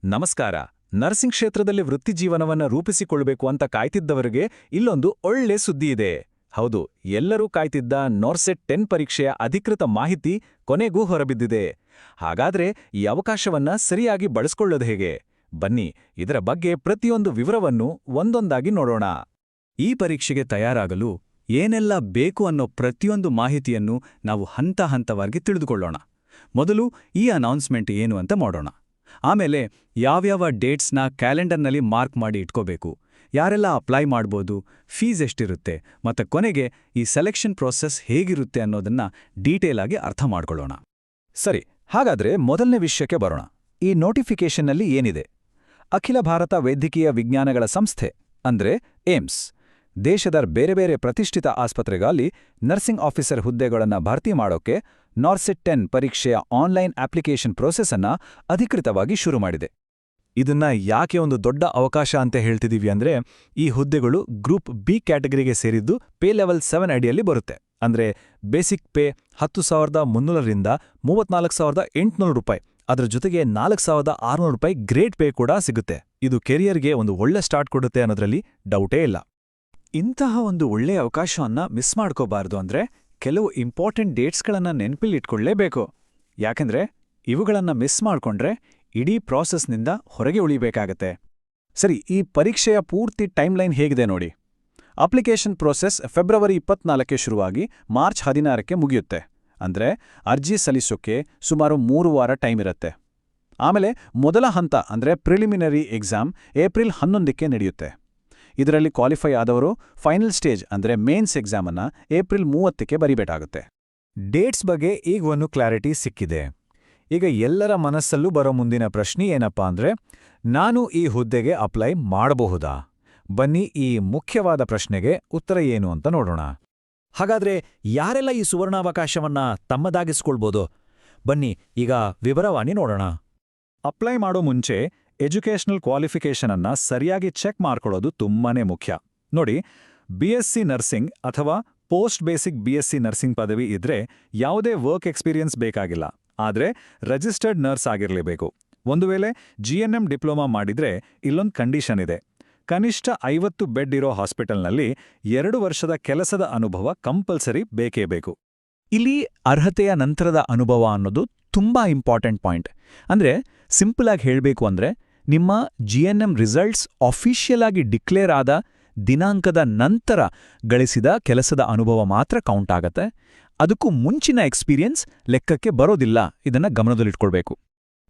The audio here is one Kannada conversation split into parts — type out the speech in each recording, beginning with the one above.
ನಮಸ್ಕಾರ. ನರ್ಸಿಂಗ್ ಕ್ಷೇತ್ರದಲ್ಲಿ ವೃತ್ತಿಜೀವನವನ್ನ ರೂಪಿಸಿಕೊಳ್ಬೇಕು ಅಂತ ಕಾಯ್ತಿದ್ದವರಿಗೆ ಇಲ್ಲೊಂದು ಒಳ್ಳೆ ಸುದ್ದಿ ಇದೆ. ಹೌದು, ಎಲ್ಲರೂ ಕಾಯ್ತಿದ್ದ ನಾರ್ಸೆಟ್ 10 ಪರೀಕ್ಷೆಯ ಅಧಿಕೃತ ಮಾಹಿತಿ ಕೊನೆಗೂ ಹೊರಬಿದ್ದಿದೆ. ಹಾಗಾದ್ರೆ ಈ ಅವಕಾಶವನ್ನ ಸರಿಯಾಗಿ ಬಳಸ್ಕೊಳ್ಳೋದು ಹೇಗೆ? ಬನ್ನಿ, ಇದರ ಬಗ್ಗೆ ಪ್ರತಿಯೊಂದು ವಿವರವನ್ನು ಒಂದೊಂದಾಗಿ ನೋಡೋಣ. ಈ ಪರೀಕ್ಷೆಗೆ ತಯಾರಾಗಲು ಏನೆಲ್ಲ ಬೇಕು ಅನ್ನೋ ಪ್ರತಿಯೊಂದು ಮಾಹಿತಿಯನ್ನು ನಾವು ಹಂತ ಹಂತವಾಗಿ ತಿಳಿದುಕೊಳ್ಳೋಣ. ಮೊದಲು ಈ ಅನೌನ್ಸ್ಮೆಂಟ್ ಏನು ಅಂತ ಮಾಡೋಣ. ಆಮೇಲೆ ಯಾವ್ಯಾವ ಡೇಟ್ಸ್ನ ಕ್ಯಾಲೆಂಡರ್ನಲ್ಲಿ ಮಾರ್ಕ್ ಮಾಡಿ ಇಟ್ಕೋಬೇಕು, ಯಾರೆಲ್ಲ ಅಪ್ಲೈ ಮಾಡ್ಬೋದು, ಫೀಸ್ ಎಷ್ಟಿರುತ್ತೆ, ಮತ್ತು ಕೊನೆಗೆ ಈ ಸೆಲೆಕ್ಷನ್ ಪ್ರೋಸೆಸ್ ಹೇಗಿರುತ್ತೆ ಅನ್ನೋದನ್ನ ಡೀಟೇಲ್ ಆಗಿ ಅರ್ಥ ಮಾಡ್ಕೊಳ್ಳೋಣ. ಸರಿ, ಹಾಗಾದ್ರೆ ಮೊದಲನೇ ವಿಷಯಕ್ಕೆ ಬರೋಣ. ಈ ನೋಟಿಫಿಕೇಷನ್ನಲ್ಲಿ ಏನಿದೆ? ಅಖಿಲ ಭಾರತ ವೈದ್ಯಕೀಯ ವಿಜ್ಞಾನಗಳ ಸಂಸ್ಥೆ ಅಂದ್ರೆ ಏಮ್ಸ್ ದೇಶದ ಬೇರೆ ಬೇರೆ ಪ್ರತಿಷ್ಠಿತ ಆಸ್ಪತ್ರೆಗಳಲ್ಲಿ ನರ್ಸಿಂಗ್ ಆಫೀಸರ್ ಹುದ್ದೆಗಳನ್ನು ಭರ್ತಿ ಮಾಡೋಕೆ ನಾರ್ಸೆಟ್ 10 ಪರೀಕ್ಷೆಯ ಆನ್ಲೈನ್ ಅಪ್ಲಿಕೇಶನ್ ಪ್ರೋಸೆಸ್ ಅನ್ನ ಅಧಿಕೃತವಾಗಿ ಶುರು ಮಾಡಿದೆ. ಇದನ್ನ ಯಾಕೆ ಒಂದು ದೊಡ್ಡ ಅವಕಾಶ ಅಂತ ಹೇಳ್ತಿದೀವಿ ಅಂದ್ರೆ, ಈ ಹುದ್ದೆಗಳು ಗ್ರೂಪ್ ಬಿ ಕ್ಯಾಟಗರಿಗೆ ಸೇರಿದ್ದು ಪೇ ಲೆವೆಲ್ 7 ಅಡಿಯಲ್ಲಿ ಬರುತ್ತೆ. ಅಂದ್ರೆ ಬೇಸಿಕ್ ಪೇ 10,300 ರಿಂದ 34,800 ರೂಪಾಯಿ. ಅದರ ಜೊತೆಗೆ 4,600 ರೂಪಾಯಿ ಗ್ರೇಡ್ ಪೇ ಕೂಡ ಸಿಗುತ್ತೆ. ಇದು ಕೆರಿಯರ್ಗೆ ಒಂದು ಒಳ್ಳೆ ಸ್ಟಾರ್ಟ್ ಕೊಡುತ್ತೆ ಅನ್ನೋದ್ರಲ್ಲಿ ಡೌಟೇ ಇಲ್ಲ. ಇಂತಹ ಒಂದು ಒಳ್ಳೆಯ ಅವಕಾಶವನ್ನ ಮಿಸ್ ಮಾಡ್ಕೋಬಾರ್ದು ಅಂದ್ರೆ ಕೆಲವು ಇಂಪಾರ್ಟೆಂಟ್ ಡೇಟ್ಸ್ಗಳನ್ನ ನೆನಪಿಲ್ಲಿಟ್ಕೊಳ್ಳೇಬೇಕು. ಯಾಕೆಂದ್ರೆ ಇವುಗಳನ್ನ ಮಿಸ್ ಮಾಡ್ಕೊಂಡ್ರೆ ಇಡೀ ಪ್ರಾಸೆಸ್ನಿಂದ ಹೊರಗೆ ಉಳಿಬೇಕಾಗತ್ತೆ. ಸರಿ, ಈ ಪರೀಕ್ಷೆಯ ಪೂರ್ತಿ ಟೈಮ್ಲೈನ್ ಹೇಗಿದೆ ನೋಡಿ. ಅಪ್ಲಿಕೇಶನ್ ಪ್ರೋಸೆಸ್ ಫೆಬ್ರವರಿ 24ಕ್ಕೆ ಶುರುವಾಗಿ ಮಾರ್ಚ್ 16ಕ್ಕೆ ಮುಗಿಯುತ್ತೆ. ಅಂದ್ರೆ ಅರ್ಜಿ ಸಲ್ಲಿಸೋಕೆ ಸುಮಾರು 3 ವಾರ ಟೈಮ್ ಇರುತ್ತೆ. ಆಮೇಲೆ ಮೊದಲ ಹಂತ ಅಂದ್ರೆ ಪ್ರಿಲಿಮಿನರಿ ಎಕ್ಸಾಮ್ ಏಪ್ರಿಲ್ 11ಕ್ಕೆ ನಡೆಯುತ್ತೆ. ಇದರಲ್ಲಿ ಕ್ವಾಲಿಫೈ ಆದವರು ಫೈನಲ್ ಸ್ಟೇಜ್ ಅಂದ್ರೆ ಮೇನ್ಸ್ ಎಕ್ಸಾಮ್ ಅನ್ನ ಏಪ್ರಿಲ್ 30ಕ್ಕೆ ಬರಿಬೇಕಾಗುತ್ತೆ. ಡೇಟ್ಸ್ ಬಗ್ಗೆ ಈಗ ಒಂದು ಕ್ಲಾರಿಟಿ ಸಿಕ್ಕಿದೆ. ಈಗ ಎಲ್ಲರ ಮನಸ್ಸಲ್ಲೂ ಬರೋ ಮುಂದಿನ ಪ್ರಶ್ನೆ ಏನಪ್ಪಾ ಅಂದ್ರೆ, ನಾನು ಈ ಹುದ್ದೆಗೆ ಅಪ್ಲೈ ಮಾಡಬಹುದಾ? ಬನ್ನಿ ಈ ಮುಖ್ಯವಾದ ಪ್ರಶ್ನೆಗೆ ಉತ್ತರ ಏನು ಅಂತ ನೋಡೋಣ. ಹಾಗಾದ್ರೆ ಯಾರೆಲ್ಲ ಈ ಸುವರ್ಣಾವಕಾಶವನ್ನ ತಮ್ಮದಾಗಿಸ್ಕೊಳ್ಬೋದು? ಬನ್ನಿ ಈಗ ವಿವರವಾಣಿ ನೋಡೋಣ. ಅಪ್ಲೈ ಮಾಡೋ ಮುಂಚೆ ಎಜುಕೇಷನಲ್ ಕ್ವಾಲಿಫಿಕೇಷನ್ ಅನ್ನ ಸರಿಯಾಗಿ ಚೆಕ್ ಮಾಡ್ಕೊಳ್ಳೋದು ತುಂಬಾನೇ ಮುಖ್ಯ. ನೋಡಿ, BSc ನರ್ಸಿಂಗ್ ಅಥವಾ ಪೋಸ್ಟ್ ಬೇಸಿಕ್ BSc ನರ್ಸಿಂಗ್ ಪದವಿ ಇದ್ರೆ ಯಾವುದೇ ವರ್ಕ್ ಎಕ್ಸ್ಪೀರಿಯನ್ಸ್ ಬೇಕಾಗಿಲ್ಲ. ಆದ್ರೆ ರಿಜಿಸ್ಟರ್ಡ್ ನರ್ಸ್ ಆಗಿರಲೇಬೇಕು. ಒಂದು ವೇಳೆ GNM ಡಿಪ್ಲೊಮಾ ಮಾಡಿದ್ರೆ ಇಲ್ಲೊಂದು ಕಂಡೀಷನ್ ಇದೆ. ಕನಿಷ್ಠ 50 ಬೆಡ್ ಇರೋ ಹಾಸ್ಪಿಟಲ್ನಲ್ಲಿ 2 ವರ್ಷದ ಕೆಲಸದ ಅನುಭವ ಕಂಪಲ್ಸರಿ ಬೇಕೇ ಬೇಕು. ಇಲ್ಲಿ ಅರ್ಹತೆಯ ನಂತರದ ಅನುಭವ ಅನ್ನೋದು ತುಂಬಾ ಇಂಪಾರ್ಟೆಂಟ್ ಪಾಯಿಂಟ್. ಅಂದ್ರೆ ಸಿಂಪಲ್ ಆಗಿ ಹೇಳಬೇಕು ಅಂದ್ರೆ, ನಿಮ್ಮ GNM ರಿಸಲ್ಟ್ಸ್ ಅಫಿಷಿಯಲ್ ಆಗಿ ಡಿಕ್ಲೇರ್ ಆದ ದಿನಾಂಕದ ನಂತರ ಗಳಿಸಿದ ಕೆಲಸದ ಅನುಭವ ಮಾತ್ರ ಕೌಂಟ್ ಆಗತ್ತೆ. ಅದಕ್ಕೂ ಮುಂಚಿನ ಎಕ್ಸ್ಪೀರಿಯನ್ಸ್ ಲೆಕ್ಕಕ್ಕೆ ಬರೋದಿಲ್ಲ. ಇದನ್ನ ಗಮನದಲ್ಲಿಟ್ಕೊಳ್ಬೇಕು.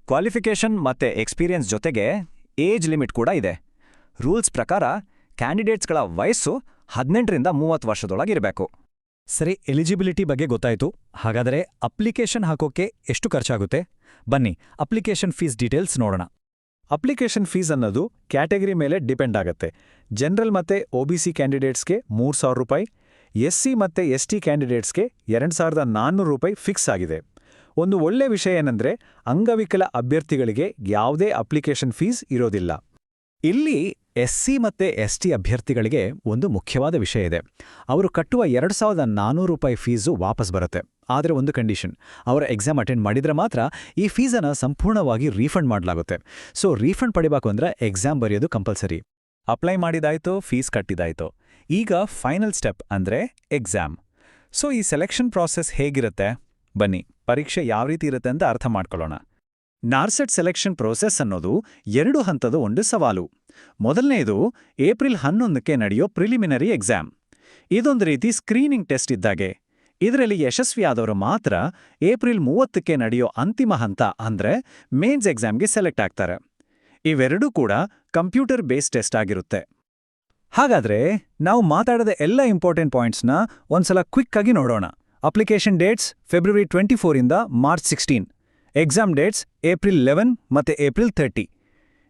ಕ್ವಾಲಿಫಿಕೇಷನ್ ಮತ್ತೆ ಎಕ್ಸ್ಪೀರಿಯನ್ಸ್ ಜೊತೆಗೆ ಏಜ್ ಲಿಮಿಟ್ ಕೂಡ ಇದೆ. ರೂಲ್ಸ್ ಪ್ರಕಾರ ಕ್ಯಾಂಡಿಡೇಟ್ಸ್ಗಳ ವಯಸ್ಸು 18ರಿಂದ 30 ವರ್ಷದೊಳಗಿರಬೇಕು. ಸರಿ, ಎಲಿಜಿಬಿಲಿಟಿ ಬಗ್ಗೆ ಗೊತ್ತಾಯ್ತು. ಹಾಗಾದರೆ ಅಪ್ಲಿಕೇಶನ್ ಹಾಕೋಕೆ ಎಷ್ಟು ಖರ್ಚಾಗುತ್ತೆ? ಬನ್ನಿ ಅಪ್ಲಿಕೇಶನ್ ಫೀಸ್ ಡೀಟೇಲ್ಸ್ ನೋಡೋಣ. ಅಪ್ಲಿಕೇಶನ್ ಫೀಸ್ ಅನ್ನೋದು ಕ್ಯಾಟಗರಿ ಮೇಲೆ ಡಿಪೆಂಡ್ ಆಗತ್ತೆ. ಜನರಲ್ ಮತ್ತೆ OBC ಕ್ಯಾಂಡಿಡೇಟ್ಸ್ಗೆ 3,000 ರೂಪಾಯಿ, SC ಮತ್ತೆ ST ಕ್ಯಾಂಡಿಡೇಟ್ಸ್ಗೆ 2,400 ರೂಪಾಯಿ ಫಿಕ್ಸ್ ಆಗಿದೆ. ಒಂದು ಒಳ್ಳೆ ವಿಷಯ ಏನಂದ್ರೆ, ಅಂಗವಿಕಲ ಅಭ್ಯರ್ಥಿಗಳಿಗೆ ಯಾವುದೇ ಅಪ್ಲಿಕೇಶನ್ ಫೀಸ್ ಇರೋದಿಲ್ಲ. ಇಲ್ಲಿ SC ಮತ್ತೆ ST ಅಭ್ಯರ್ಥಿಗಳಿಗೆ ಒಂದು ಮುಖ್ಯವಾದ ವಿಷಯ ಇದೆ. ಅವರು ಕಟ್ಟುವ 2,400 ರೂಪಾಯಿ ಫೀಸು ವಾಪಸ್ ಬರುತ್ತೆ. ಆದರೆ ಒಂದು ಕಂಡೀಷನ್, ಅವರ ಎಕ್ಸಾಮ್ ಅಟೆಂಡ್ ಮಾಡಿದ್ರೆ ಮಾತ್ರ ಈ ಫೀಸನ್ನು ಸಂಪೂರ್ಣವಾಗಿ ರೀಫಂಡ್ ಮಾಡಲಾಗುತ್ತೆ. ಸೊ ರೀಫಂಡ್ ಪಡಿಬೇಕು ಅಂದ್ರೆ ಎಕ್ಸಾಮ್ ಬರೆಯೋದು ಕಂಪಲ್ಸರಿ. ಅಪ್ಲೈ ಮಾಡಿದಾಯ್ತೋ, ಫೀಸ್ ಕಟ್ಟಿದಾಯ್ತೋ, ಈಗ ಫೈನಲ್ ಸ್ಟೆಪ್ ಅಂದ್ರೆ ಎಕ್ಸಾಮ್. ಸೊ ಈ ಸೆಲೆಕ್ಷನ್ ಪ್ರಾಸೆಸ್ ಹೇಗಿರುತ್ತೆ? ಬನ್ನಿ ಪರೀಕ್ಷೆ ಯಾವ ರೀತಿ ಇರುತ್ತೆ ಅಂತ ಅರ್ಥ ಮಾಡ್ಕೊಳ್ಳೋಣ. ನಾರ್ಸೆಟ್ ಸೆಲೆಕ್ಷನ್ ಪ್ರೋಸೆಸ್ ಅನ್ನೋದು 2 ಹಂತದ ಒಂದು ಸವಾಲು. ಮೊದಲನೆಯದು ಏಪ್ರಿಲ್ 11ಕ್ಕೆ ನಡೆಯೋ ಪ್ರಿಲಿಮಿನರಿ ಎಕ್ಸಾಮ್. ಇದೊಂದು ರೀತಿ ಸ್ಕ್ರೀನಿಂಗ್ ಟೆಸ್ಟ್ ಇದ್ದಾಗೆ. ಇದರಲ್ಲಿ ಯಶಸ್ವಿಯಾದವರು ಮಾತ್ರ ಏಪ್ರಿಲ್ 30ಕ್ಕೆ ನಡೆಯೋ ಅಂತಿಮ ಹಂತ ಅಂದ್ರೆ ಮೇನ್ಸ್ ಎಕ್ಸಾಮ್ಗೆ ಸೆಲೆಕ್ಟ್ ಆಗ್ತಾರೆ. ಇವೆರಡೂ ಕೂಡ ಕಂಪ್ಯೂಟರ್ ಬೇಸ್ಡ್ ಟೆಸ್ಟ್ ಆಗಿರುತ್ತೆ. ಹಾಗಾದ್ರೆ ನಾವು ಮಾತಾಡದ ಎಲ್ಲ ಇಂಪಾರ್ಟೆಂಟ್ ಪಾಯಿಂಟ್ಸ್ನ ಒಂದ್ಸಲ ಕ್ವಿಕ್ ಆಗಿ ನೋಡೋಣ. ಅಪ್ಲಿಕೇಶನ್ ಡೇಟ್ಸ್ ಫೆಬ್ರವರಿ 24 ಇಂದ ಮಾರ್ಚ್ 16. ಎಕ್ಸಾಮ್ ಡೇಟ್ಸ್ ಏಪ್ರಿಲ್ 11 ಮತ್ತೆ ಏಪ್ರಿಲ್ 30.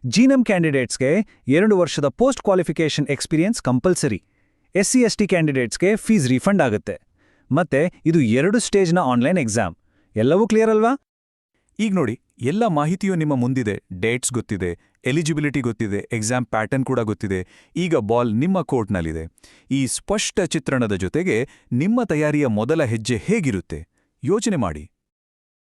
GNM ಕ್ಯಾಂಡಿಡೇಟ್ಸ್ಗೆ 2 ವರ್ಷದ post qualification experience compulsory. SC ST ಕ್ಯಾಂಡಿಡೇಟ್ಸ್ಗೆ ಫೀಸ್ ರೀಫಂಡ್ ಆಗುತ್ತೆ. ಮತ್ತೆ ಇದು 2 ಸ್ಟೇಜ್ನ ಆನ್ಲೈನ್ ಎಕ್ಸಾಮ್. ಎಲ್ಲವೂ ಕ್ಲಿಯರ್ ಅಲ್ವಾ? ಈಗ ನೋಡಿ, ಎಲ್ಲ ಮಾಹಿತಿಯೂ ನಿಮ್ಮ ಮುಂದಿದೆ. ಡೇಟ್ಸ್ ಗೊತ್ತಿದೆ, ಎಲಿಜಿಬಿಲಿಟಿ ಗೊತ್ತಿದೆ, ಎಕ್ಸಾಮ್ ಪ್ಯಾಟರ್ನ್ ಕೂಡ ಗೊತ್ತಿದೆ. ಈಗ ಬಾಲ್ ನಿಮ್ಮ ಕೋರ್ಟ್ನಲ್ಲಿದೆ. ಈ ಸ್ಪಷ್ಟ ಚಿತ್ರಣದ ಜೊತೆಗೆ ನಿಮ್ಮ ತಯಾರಿಯ ಮೊದಲ ಹೆಜ್ಜೆ ಹೇಗಿರುತ್ತೆ ಯೋಚನೆ ಮಾಡಿ.